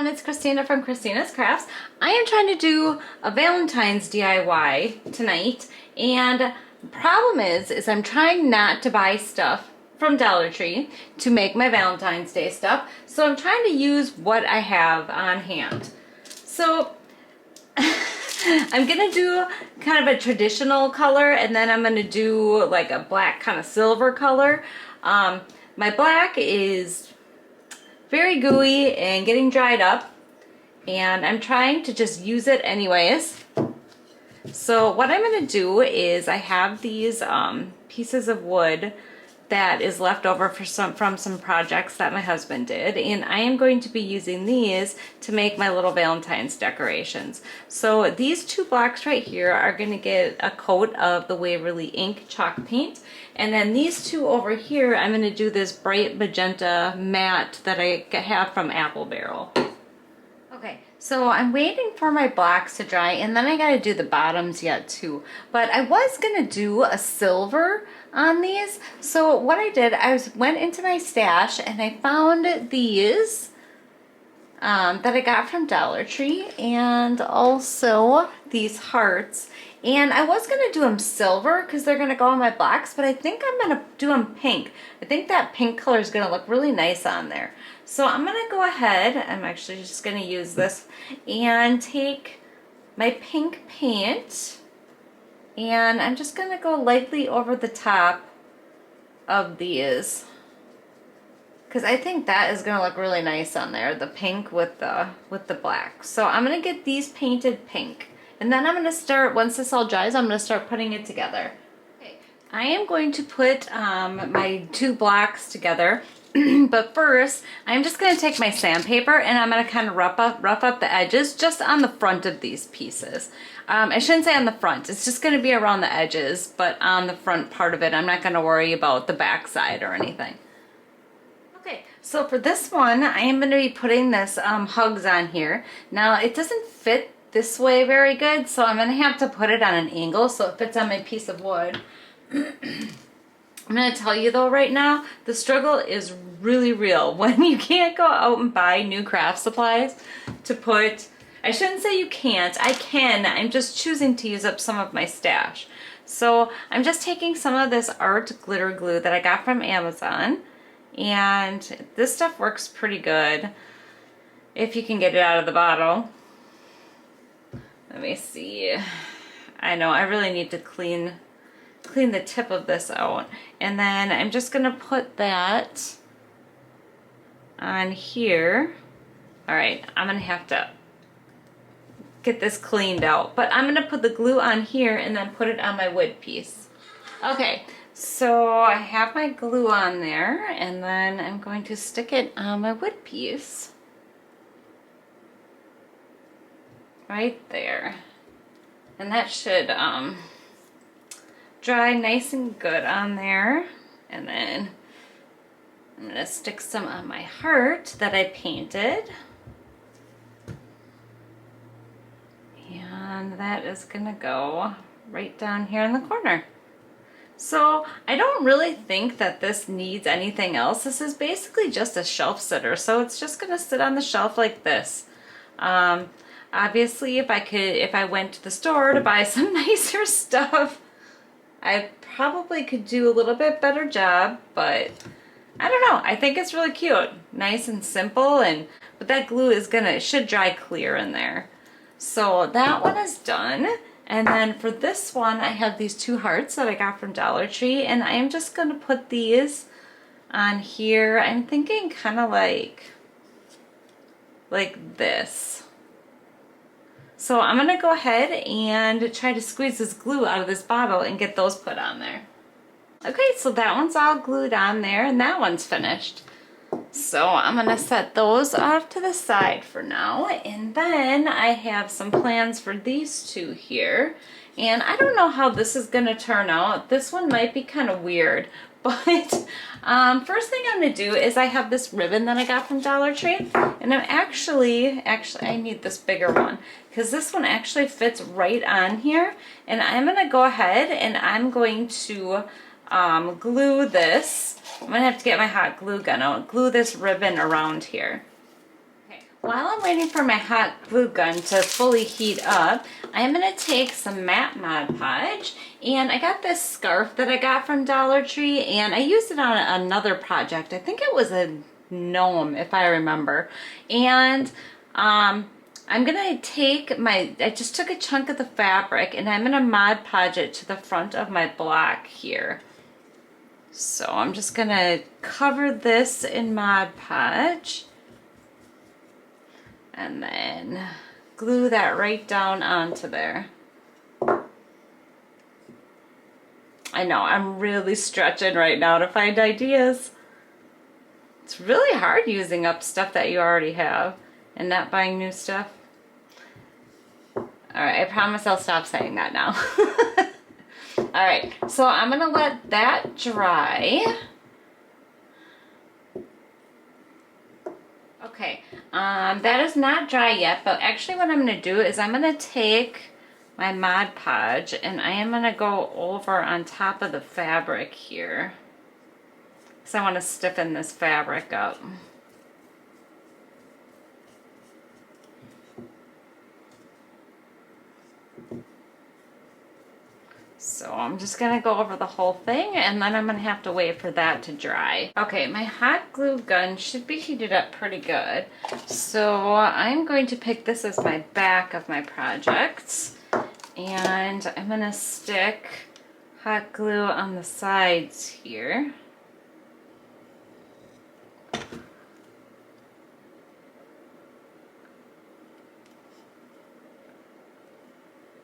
everyone, it's Kristina from Kristina's Krafts. I am trying to do a Valentine's DIY tonight, and the problem is I'm trying not to buy stuff from Dollar Tree to make my Valentine's Day stuff, so I'm trying to use what I have on hand. So I'm gonna do kind of a traditional color, and then I'm gonna do like a black kind of silver color. My black is very gooey and getting dried up, and I'm trying to just use it anyways. So what I'm going to do is I have these pieces of wood that is left over from some projects that my husband did, and I am going to be using these to make my little Valentine's decorations. So these two blocks right here are going to get a coat of the Waverly ink chalk paint, and then these two over here I'm going to do this bright magenta matte that I have from Apple Barrel. Okay, so I'm waiting for my blocks to dry, and then I got to do the bottoms yet too. But I was going to do a silver on these. So what I did, went into my stash and I found these that I got from Dollar Tree, and also these hearts. And I was going to do them silver because they're going to go on my blocks, but I think I'm going to do them pink. I think that pink color is going to look really nice on there. So I'm going to go ahead, I'm actually just going to use this, and take my pink paint, and I'm just going to go lightly over the top of these, because I think that is going to look really nice on there, the pink with the black. So I'm going to get these painted pink, and then I'm going to start, once this all dries, I'm going to start putting it together. Okay. I am going to put my two blocks together. But first, I'm just going to take my sandpaper and I'm going to kind of rough up the edges just on the front of these pieces. I shouldn't say on the front, it's just going to be around the edges, but on the front part of it, I'm not going to worry about the back side or anything. Okay, so for this one, I am going to be putting this hugs on here. Now, it doesn't fit this way very good, so I'm going to have to put it on an angle so it fits on my piece of wood. I'm going to tell you though right now, the struggle is really real when you can't go out and buy new craft supplies to put. I shouldn't say you can't, I can, I'm just choosing to use up some of my stash. So I'm just taking some of this art glitter glue that I got from Amazon, and this stuff works pretty good if you can get it out of the bottle. Let me see. I know I really need to clean the tip of this out, and then I'm just gonna put that on here. All right, I'm gonna have to get this cleaned out, but I'm gonna put the glue on here and then put it on my wood piece. Okay, so I have my glue on there, and then I'm going to stick it on my wood piece right there, and that should dry nice and good on there. And then I'm going to stick some on my heart that I painted, and that is going to go right down here in the corner. So I don't really think that this needs anything else. This is basically just a shelf sitter, so it's just going to sit on the shelf like this. Obviously if I went to the store to buy some nicer stuff, I probably could do a little bit better job, but I don't know. I think it's really cute. Nice and simple, but that glue it should dry clear in there. So that one is done. And then for this one, I have these two hearts that I got from Dollar Tree, and I am just going to put these on here. I'm thinking kind of like this. So I'm going to go ahead and try to squeeze this glue out of this bottle and get those put on there. Okay, so that one's all glued on there, and that one's finished. So I'm going to set those off to the side for now, and then I have some plans for these two here. And I don't know how this is going to turn out. This one might be kind of weird, but first thing I'm going to do is I have this ribbon that I got from Dollar Tree, and I'm actually I need this bigger one because this one actually fits right on here, and I'm going to go ahead and I'm going to glue this. I'm going to have to get my hot glue gun out, glue this ribbon around here. Okay, while I'm waiting for my hot glue gun to fully heat up, I'm going to take some matte Mod Podge, and I got this scarf that I got from Dollar Tree, and I used it on another project. I think it was a gnome, if I remember. And I'm going to take I just took a chunk of the fabric, and I'm going to Mod Podge it to the front of my block here. So I'm just going to cover this in Mod Podge. And then glue that right down onto there. I know, I'm really stretching right now to find ideas. It's really hard using up stuff that you already have and not buying new stuff. Alright, I promise I'll stop saying that now. Alright, so I'm going to let that dry. Okay, that is not dry yet, but actually what I'm going to do is I'm going to take my Mod Podge and I am going to go over on top of the fabric here because I want to stiffen this fabric up. So I'm just going to go over the whole thing, and then I'm going to have to wait for that to dry. Okay, my hot glue gun should be heated up pretty good. So I'm going to pick this as my back of my project, and I'm going to stick hot glue on the sides here.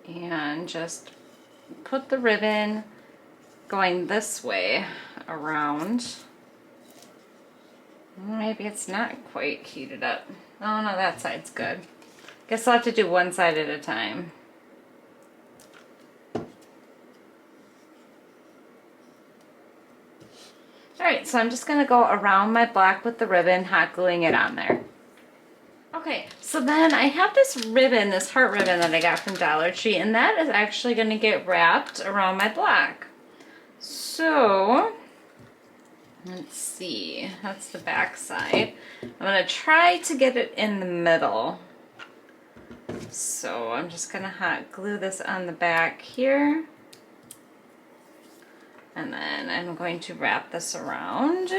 And just put the ribbon going this way around. Maybe it's not quite heated up. Oh no, that side's good. Guess I'll have to do one side at a time. Alright, so I'm just going to go around my block with the ribbon, hot gluing it on there. Okay, so then I have this ribbon, this heart ribbon that I got from Dollar Tree, and that is actually going to get wrapped around my block. So, let's see, that's the back side. I'm going to try to get it in the middle. So I'm just going to hot glue this on the back here. And then I'm going to wrap this around.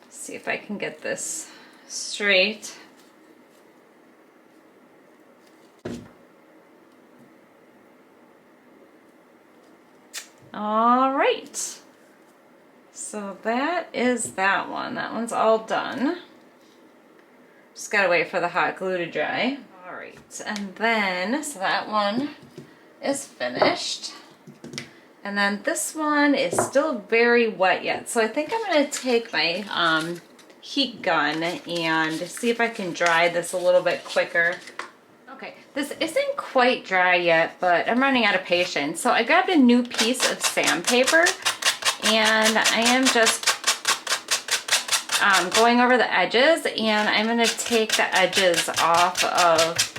See if I can get this straight. All right. So that is that one. That one's all done. Just gotta wait for the hot glue to dry. All right, and then, so that one is finished. And then this one is still very wet yet. So I think I'm gonna take my heat gun and see if I can dry this a little bit quicker. Okay, this isn't quite dry yet, but I'm running out of patience. So I grabbed a new piece of sandpaper, and I am just going over the edges, and I'm going to take the edges off of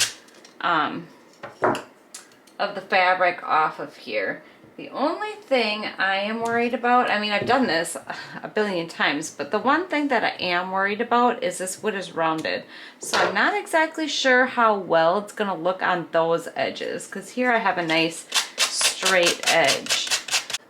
the fabric off of here. The only thing I am worried about, I mean, I've done this a billion times, but the one thing that I am worried about is this wood is rounded. So I'm not exactly sure how well it's going to look on those edges, because here I have a nice straight edge.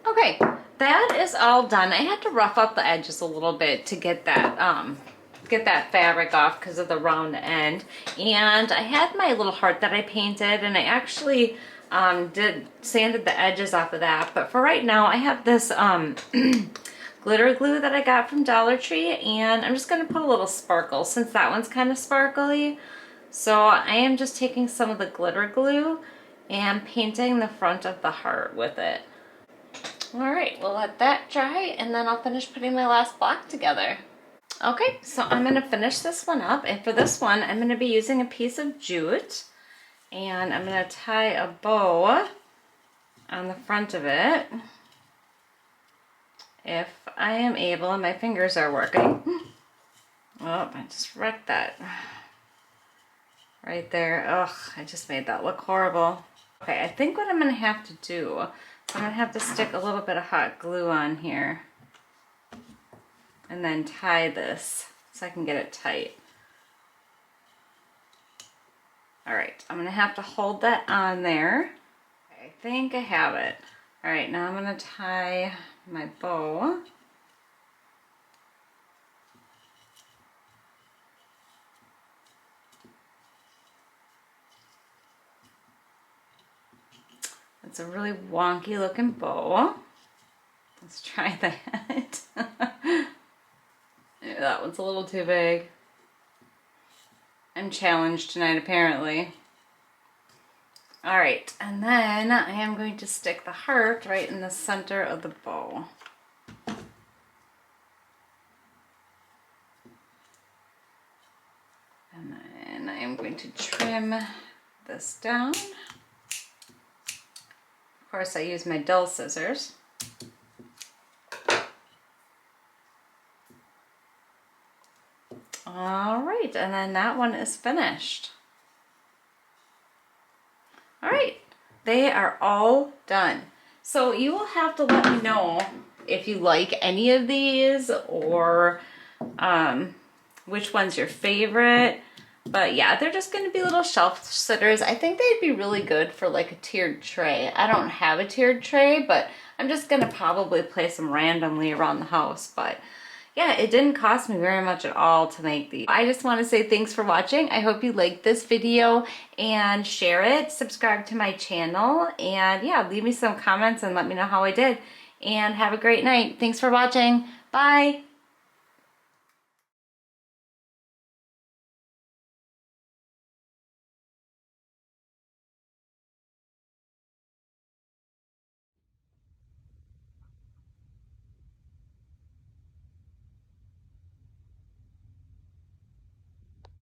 Okay, that is all done. I had to rough up the edges a little bit to get that fabric off because of the round end. And I had my little heart that I painted, and I actually sanded the edges off of that. But for right now, I have this glitter glue that I got from Dollar Tree, and I'm just going to put a little sparkle since that one's kind of sparkly. So I am just taking some of the glitter glue and painting the front of the heart with it. Alright, we'll let that dry, and then I'll finish putting my last block together. Okay, so I'm going to finish this one up, and for this one I'm going to be using a piece of jute, and I'm going to tie a bow on the front of it, if I am able and my fingers are working. Oh, I just wrecked that right there. Ugh, I just made that look horrible. Okay, I think what I'm gonna have to do, I'm gonna have to stick a little bit of hot glue on here and then tie this so I can get it tight. All right, I'm gonna have to hold that on there. Okay, I think I have it. All right, now I'm gonna tie my bow. It's a really wonky looking bow. Let's try that. Yeah, that one's a little too big. I'm challenged tonight apparently. All right, and then I am going to stick the heart right in the center of the bow. And then I am going to trim this down. Of course, I use my dull scissors. All right, and then that one is finished. All right, they are all done. So you will have to let me know if you like any of these or which one's your favorite. But yeah, they're just gonna be little shelf sitters. I think they'd be really good for like a tiered tray. I don't have a tiered tray, but I'm just gonna probably place them randomly around the house. But yeah, it didn't cost me very much at all to make these. I just want to say thanks for watching. I hope you liked this video and share it, subscribe to my channel, and yeah, leave me some comments and let me know how I did. And have a great night. Thanks for watching. Bye.